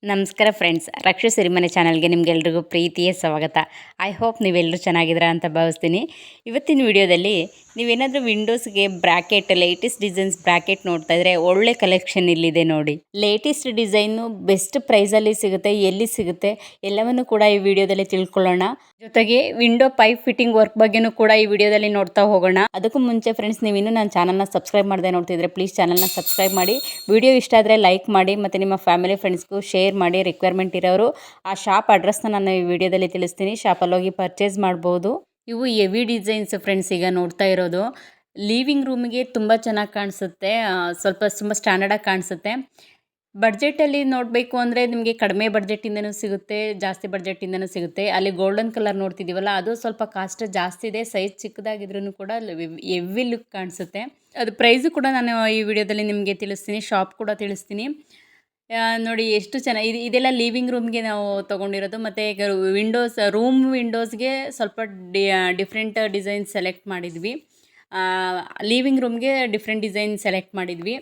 ನಮಸ್ಕಾರ ಫ್ರೆಂಡ್ಸ್, ರಕ್ಷಾ ಸಿರಿಮನೆ ಚಾನಲ್ಗೆ ನಿಮಗೆಲ್ರಿಗೂ ಪ್ರೀತಿಯ ಸ್ವಾಗತ. ಐ ಹೋಪ್ ನೀವೆಲ್ಲರೂ ಚೆನ್ನಾಗಿದ್ದೀರಾ ಅಂತ ಭಾವಿಸ್ತೀನಿ. ಇವತ್ತಿನ ವಿಡಿಯೋದಲ್ಲಿ ನೀವೇನಾದರೂ ವಿಂಡೋಸ್ಗೆ ಬ್ರ್ಯಾಕೆಟ್, ಲೇಟೆಸ್ಟ್ ಡಿಸೈನ್ಸ್ ಬ್ರ್ಯಾಕೆಟ್ ನೋಡ್ತಾ ಇದ್ರೆ ಒಳ್ಳೆ ಕಲೆಕ್ಷನ್ ಇಲ್ಲಿದೆ ನೋಡಿ. ಲೇಟೆಸ್ಟ್ ಡಿಸೈನು ಬೆಸ್ಟ್ ಪ್ರೈಸಲ್ಲಿ ಸಿಗುತ್ತೆ, ಎಲ್ಲಿ ಸಿಗುತ್ತೆ ಎಲ್ಲವನ್ನು ಕೂಡ ಈ ವಿಡಿಯೋದಲ್ಲಿ ತಿಳ್ಕೊಳ್ಳೋಣ. ಜೊತೆಗೆ ವಿಂಡೋ ಪೈಪ್ ಫಿಟ್ಟಿಂಗ್ ವರ್ಕ್ ಬಗ್ಗೆನೂ ಕೂಡ ಈ ವಿಡಿಯೋದಲ್ಲಿ ನೋಡ್ತಾ ಹೋಗೋಣ. ಅದಕ್ಕೂ ಮುಂಚೆ ಫ್ರೆಂಡ್ಸ್, ನೀವಿನ್ನೂ ನನ್ನ ಚಾನಲ್ನ ಸಬ್ಸ್ಕ್ರೈಬ್ ಮಾಡದೆ ನೋಡ್ತಿದ್ರೆ ಪ್ಲೀಸ್ ಚಾನಲ್ನ ಸಬ್ಸ್ಕ್ರೈಬ್ ಮಾಡಿ. ವಿಡಿಯೋ ಇಷ್ಟ ಆದರೆ ಲೈಕ್ ಮಾಡಿ ಮತ್ತು ನಿಮ್ಮ ಫ್ಯಾಮಿಲಿ ಫ್ರೆಂಡ್ಸ್ಗೂ ಶೇರ್ ಮಾಡಿ. ರಿಕ್ವೈರ್ಮೆಂಟ್ ಇರೋರು ಆ ಶಾಪ್ ಅಡ್ರೆಸ್ನ ನಾನು ಈ ವಿಡಿಯೋದಲ್ಲಿ ತಿಳಿಸ್ತೀನಿ, ಶಾಪಲ್ಲಿ ಹೋಗಿ ಪರ್ಚೇಸ್ ಮಾಡ್ಬೋದು. ಇವು ಹೆವಿ ಡಿಸೈನ್ಸ್ ಫ್ರೆಂಡ್ಸ್. ಈಗ ನೋಡ್ತಾ ಇರೋದು ಲಿವಿಂಗ್ ರೂಮಿಗೆ ತುಂಬ ಚೆನ್ನಾಗಿ ಕಾಣಿಸುತ್ತೆ, ತುಂಬ ಸ್ಟ್ಯಾಂಡರ್ಡಾಗಿ ಕಾಣಿಸುತ್ತೆ. ಬಡ್ಜೆಟಲ್ಲಿ ನೋಡಬೇಕು ಅಂದರೆ ನಿಮಗೆ ಕಡಿಮೆ ಬಡ್ಜೆಟಿಂದನೂ ಸಿಗುತ್ತೆ, ಜಾಸ್ತಿ ಬಡ್ಜೆಟಿಂದನೂ ಸಿಗುತ್ತೆ. ಅಲ್ಲಿ ಗೋಲ್ಡನ್ ಕಲರ್ ನೋಡ್ತಿದ್ದೀವಲ್ಲ, ಅದು ಸ್ವಲ್ಪ ಕಾಸ್ಟ್ ಜಾಸ್ತಿ ಇದೆ. ಸೈಜ್ ಚಿಕ್ಕದಾಗಿದ್ರೂ ಕೂಡ ಹೆವಿ ಲುಕ್ ಕಾಣಿಸುತ್ತೆ. ಅದು ಪ್ರೈಸು ಕೂಡ ನಾನು ಈ ವಿಡಿಯೋದಲ್ಲಿ ನಿಮಗೆ ತಿಳಿಸ್ತೀನಿ, ಶಾಪ್ ಕೂಡ ತಿಳಿಸ್ತೀನಿ. ನೋಡಿ ಎಷ್ಟು ಚೆನ್ನಾಗಿ ಇದೆಲ್ಲ ಲಿವಿಂಗ್ ರೂಮ್ಗೆ ನಾವು ತೊಗೊಂಡಿರೋದು. ಮತ್ತು ಈಗ ರೂಮ್ ವಿಂಡೋಸ್ಗೆ ಸ್ವಲ್ಪ ಡಿಫ್ರೆಂಟ್ ಡಿಸೈನ್ ಸೆಲೆಕ್ಟ್ ಮಾಡಿದ್ವಿ. ಲಿವಿಂಗ್ ರೂಮ್ಗೆ ಡಿಫ್ರೆಂಟ್ ಡಿಸೈನ್ ಸೆಲೆಕ್ಟ್ ಮಾಡಿದ್ವಿ.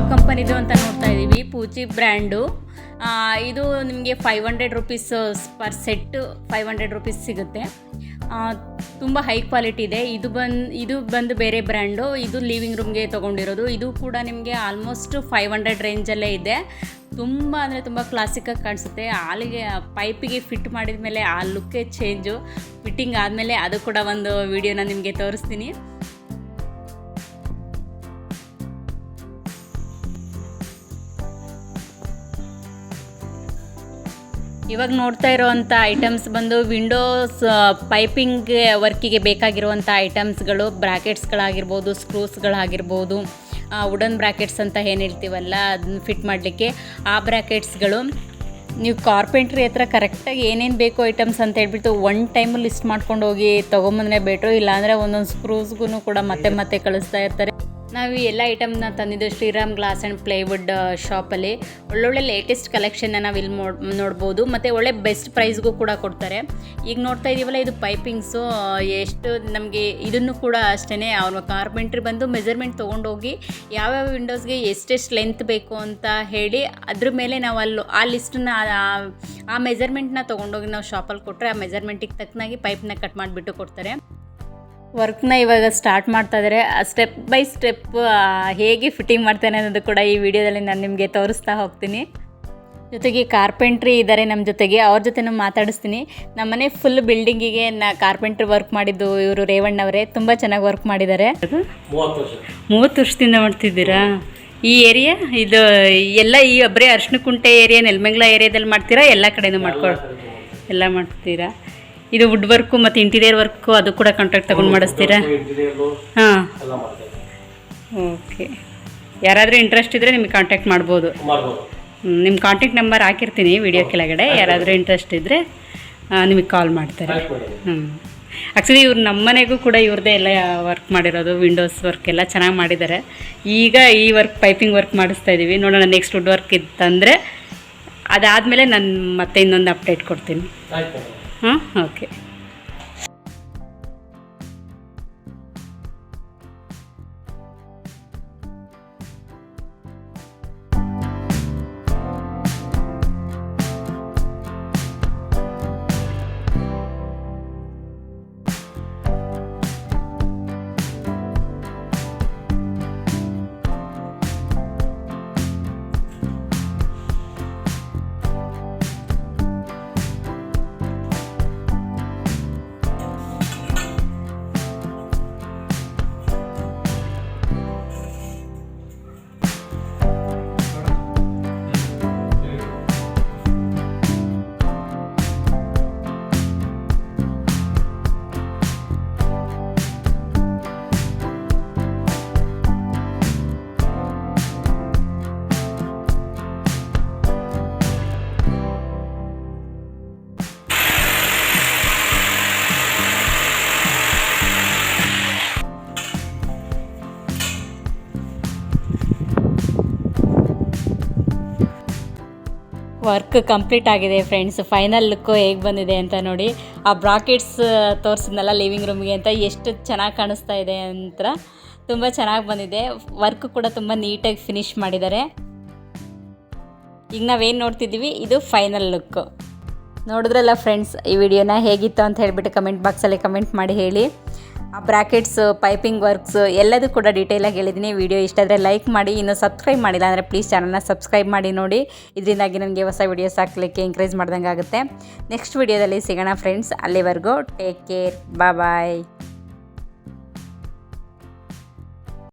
ಕಂಪನಿದು ಅಂತ ನೋಡ್ತಾ ಇದ್ದೀವಿ, ಪೂಚಿ ಬ್ರ್ಯಾಂಡು. ಇದು ನಿಮಗೆ 500 ರುಪೀಸ್ ಪರ್ ಸೆಟ್ಟು, 500 ರುಪೀಸ್ ಸಿಗುತ್ತೆ. ತುಂಬ ಹೈ ಕ್ವಾಲಿಟಿ ಇದೆ. ಇದು ಬಂದು ಬೇರೆ ಬ್ರ್ಯಾಂಡು. ಇದು ಲಿವಿಂಗ್ ರೂಮ್ಗೆ ತೊಗೊಂಡಿರೋದು. ಇದು ಕೂಡ ನಿಮಗೆ ಆಲ್ಮೋಸ್ಟ್ 500 ರೇಂಜಲ್ಲೇ ಇದೆ. ತುಂಬ ಅಂದರೆ ತುಂಬ ಕ್ಲಾಸಿಕಾಗಿ ಕಾಣಿಸುತ್ತೆ. ಹಾಲಿಗೆ ಪೈಪಿಗೆ ಫಿಟ್ ಮಾಡಿದ ಮೇಲೆ ಆ ಲುಕ್ಕೇ ಚೇಂಜು. ಫಿಟ್ಟಿಂಗ್ ಆದಮೇಲೆ ಅದು ಕೂಡ ಒಂದು ವಿಡಿಯೋನ ನಿಮಗೆ ತೋರಿಸ್ತೀನಿ. ಇವಾಗ ನೋಡ್ತಾ ಇರೋವಂಥ ಐಟಮ್ಸ್ ಬಂದು ವಿಂಡೋಸ್ ಪೈಪಿಂಗ್ ವರ್ಕಿಗೆ ಬೇಕಾಗಿರುವಂಥ ಐಟಮ್ಸ್ಗಳು, ಬ್ರ್ಯಾಕೆಟ್ಸ್ಗಳಾಗಿರ್ಬೋದು, ಸ್ಕ್ರೂಸ್ಗಳಾಗಿರ್ಬೋದು, ವುಡನ್ ಬ್ರ್ಯಾಕೆಟ್ಸ್ ಅಂತ ಏನು ಹೇಳ್ತೀವಲ್ಲ ಅದನ್ನ ಫಿಟ್ ಮಾಡಲಿಕ್ಕೆ ಆ ಬ್ರ್ಯಾಕೆಟ್ಸ್ಗಳು. ನೀವು ಕಾರ್ಪೆಂಟ್ರಿ ಹತ್ರ ಕರೆಕ್ಟಾಗಿ ಏನೇನು ಬೇಕು ಐಟಮ್ಸ್ ಅಂತ ಹೇಳ್ಬಿಟ್ಟು ಒನ್ ಟೈಮು ಲಿಸ್ಟ್ ಮಾಡ್ಕೊಂಡು ಹೋಗಿ ತೊಗೊಂಬಂದ್ರೆ ಬೆಟ್ರು. ಇಲ್ಲಾಂದರೆ ಒಂದೊಂದು ಸ್ಕ್ರೂಸ್ಗೂ ಕೂಡ ಮತ್ತೆ ಕಳಿಸ್ತಾ ಇರ್ತಾರೆ. ನಾವು ಎಲ್ಲ ಐಟಮ್ನ ತಂದಿದ್ದು ಶ್ರೀರಾಮ್ ಗ್ಲಾಸ್ ಆ್ಯಂಡ್ ಪ್ಲೈವುಡ್ ಶಾಪಲ್ಲಿ. ಒಳ್ಳೊಳ್ಳೆ ಲೇಟೆಸ್ಟ್ ಕಲೆಕ್ಷನ್ನ ನಾವು ಇಲ್ಲಿ ನೋಡ್ಬೋದು. ಮತ್ತು ಒಳ್ಳೆ ಬೆಸ್ಟ್ ಪ್ರೈಸ್ಗೂ ಕೂಡ ಕೊಡ್ತಾರೆ. ಈಗ ನೋಡ್ತಾ ಇದ್ದೀವಲ್ಲ, ಇದು ಪೈಪಿಂಗ್ಸು. ಎಷ್ಟು ನಮಗೆ ಇದನ್ನು ಕೂಡ ಅಷ್ಟೇ ಅವ್ರ ಕಾರ್ಪೆಂಟ್ರಿ ಬಂದು ಮೆಜರ್ಮೆಂಟ್ ತೊಗೊಂಡೋಗಿ ಯಾವ್ಯಾವ ವಿಂಡೋಸ್ಗೆ ಎಷ್ಟೆಷ್ಟು ಲೆಂತ್ ಬೇಕು ಅಂತ ಹೇಳಿ ಅದ್ರ ಮೇಲೆ ನಾವು ಆ ಲಿಸ್ಟನ್ನ ಆ ಮೆಜರ್ಮೆಂಟ್ನ ತೊಗೊಂಡೋಗಿ ನಾವು ಶಾಪಲ್ಲಿ ಕೊಟ್ಟರೆ ಆ ಮೆಜರ್ಮೆಂಟಿಗೆ ತಕ್ಕನಾಗಿ ಪೈಪ್ನ ಕಟ್ ಮಾಡಿಬಿಟ್ಟು ಕೊಡ್ತಾರೆ. ವರ್ಕ್ನ ಇವಾಗ ಸ್ಟಾರ್ಟ್ ಮಾಡ್ತಾ ಇದ್ದಾರೆ. ಸ್ಟೆಪ್ ಬೈ ಸ್ಟೆಪ್ ಹೇಗೆ ಫಿಟ್ಟಿಂಗ್ ಮಾಡ್ತಾನೆ ಅನ್ನೋದು ಕೂಡ ಈ ವಿಡಿಯೋದಲ್ಲಿ ನಾನು ನಿಮಗೆ ತೋರಿಸ್ತಾ ಹೋಗ್ತೀನಿ. ಜೊತೆಗೆ ಕಾರ್ಪೆಂಟ್ರಿ ಇದ್ದಾರೆ ನಮ್ಮ ಜೊತೆಗೆ, ಅವ್ರ ಜೊತೆ ಮಾತಾಡಿಸ್ತೀನಿ. ನಮ್ಮನೆ ಫುಲ್ ಬಿಲ್ಡಿಂಗಿಗೆ ಕಾರ್ಪೆಂಟ್ರಿ ವರ್ಕ್ ಮಾಡಿದ್ದು ಇವರು ರೇವಣ್ಣವರೇ. ತುಂಬ ಚೆನ್ನಾಗಿ ವರ್ಕ್ ಮಾಡಿದ್ದಾರೆ. 30 ವರ್ಷದಿಂದ ಮಾಡ್ತಿದ್ದೀರಾ ಈ ಏರಿಯಾ? ಇದು ಎಲ್ಲ ಈ ಒಬ್ಬರೇ ಅರ್ಶಿನಕುಂಟೆ ಏರಿಯಾ, ನೆಲಮಂಗಲ ಏರಿಯಾದಲ್ಲಿ ಮಾಡ್ತೀರಾ? ಎಲ್ಲ ಕಡೆಯೂ ಎಲ್ಲ ಮಾಡ್ತೀರಾ? ಇದು ವುಡ್ ವರ್ಕು ಮತ್ತು ಇಂಟೀರಿಯರ್ ವರ್ಕು ಅದು ಕೂಡ ಕಾಂಟ್ರಾಕ್ಟ್ ತಗೊಂಡು ಮಾಡಿಸ್ತೀರಾ? ಹಾಂ, ಓಕೆ. ಯಾರಾದರೂ ಇಂಟ್ರೆಸ್ಟ್ ಇದ್ದರೆ ನಿಮಗೆ ಕಾಂಟ್ಯಾಕ್ಟ್ ಮಾಡ್ಬೋದು. ನಿಮ್ಮ ಕಾಂಟ್ಯಾಕ್ಟ್ ನಂಬರ್ ಹಾಕಿರ್ತೀನಿ ವಿಡಿಯೋ ಕೆಳಗಡೆ. ಯಾರಾದರೂ ಇಂಟ್ರೆಸ್ಟ್ ಇದ್ದರೆ ನಿಮಗೆ ಕಾಲ್ ಮಾಡ್ತಾರೆ. ಆ್ಯಕ್ಚುಲಿ ಇವ್ರು ನಮ್ಮ ಮನೆಗೂ ಕೂಡ ಇವ್ರದ್ದೇ ಎಲ್ಲ ವರ್ಕ್ ಮಾಡಿರೋದು. ವಿಂಡೋಸ್ ವರ್ಕ್ ಎಲ್ಲ ಚೆನ್ನಾಗಿ ಮಾಡಿದ್ದಾರೆ. ಈಗ ಈ ವರ್ಕ್ ಪೈಪಿಂಗ್ ವರ್ಕ್ ಮಾಡಿಸ್ತಾ ಇದ್ದೀವಿ. ನೋಡೋಣ, ನೆಕ್ಸ್ಟ್ ವುಡ್ ವರ್ಕ್ ಇತ್ತಂದರೆ ಅದಾದಮೇಲೆ ನಾನು ಮತ್ತೆ ಇನ್ನೊಂದು ಅಪ್ಡೇಟ್ ಕೊಡ್ತೀನಿ. ಹಾಂ, ಓಕೆ. ವರ್ಕ್ ಕಂಪ್ಲೀಟ್ ಆಗಿದೆ ಫ್ರೆಂಡ್ಸ್. ಫೈನಲ್ ಲುಕ್ಕು ಹೇಗೆ ಬಂದಿದೆ ಅಂತ ನೋಡಿ. ಆ ಬ್ರಾಕೆಟ್ಸ್ ತೋರಿಸಿದ್ನಲ್ಲ ಲಿವಿಂಗ್ ರೂಮ್ಗೆ ಅಂತ, ಎಷ್ಟು ಚೆನ್ನಾಗಿ ಕಾಣಿಸ್ತಾ ಇದೆ ಅಂತ. ತುಂಬ ಚೆನ್ನಾಗಿ ಬಂದಿದೆ. ವರ್ಕ್ ಕೂಡ ತುಂಬ ನೀಟಾಗಿ ಫಿನಿಷ್ ಮಾಡಿದ್ದಾರೆ. ಈಗ ನಾವೇನು ನೋಡ್ತಿದ್ದೀವಿ ಇದು ಫೈನಲ್ ಲುಕ್ಕು. ನೋಡಿದ್ರಲ್ಲ ಫ್ರೆಂಡ್ಸ್, ಈ ವಿಡಿಯೋನ ಹೇಗಿತ್ತು ಅಂತ ಹೇಳಿಬಿಟ್ಟು ಕಮೆಂಟ್ ಬಾಕ್ಸಲ್ಲಿ ಕಮೆಂಟ್ ಮಾಡಿ ಹೇಳಿ. ಆ ಬ್ರ್ಯಾಕೆಟ್ಸ್, ಪೈಪಿಂಗ್ ವರ್ಕ್ಸ್ ಎಲ್ಲದೂ ಕೂಡ ಡೀಟೇಲಾಗಿ ಹೇಳಿದ್ದೀನಿ. ವಿಡಿಯೋ ಇಷ್ಟ ಆದರೆ ಲೈಕ್ ಮಾಡಿ. ಇನ್ನೂ ಸಬ್ಸ್ಕ್ರೈಬ್ ಮಾಡಿಲ್ಲ ಅಂದರೆ ಪ್ಲೀಸ್ ಚಾನಲ್ನ ಸಬ್ಸ್ಕ್ರೈಬ್ ಮಾಡಿ ನೋಡಿ. ಇದರಿಂದಾಗಿ ನನಗೆ ಹೊಸ ವಿಡಿಯೋಸ್ ಹಾಕಲಿಕ್ಕೆ ಎಂಕರೇಜ್ ಮಾಡ್ದಂಗೆ ಆಗುತ್ತೆ. ನೆಕ್ಸ್ಟ್ ವಿಡಿಯೋದಲ್ಲಿ ಸಿಗೋಣ ಫ್ರೆಂಡ್ಸ್. ಅಲ್ಲಿವರೆಗೂ ಟೇಕ್ ಕೇರ್, ಬಾಯ್.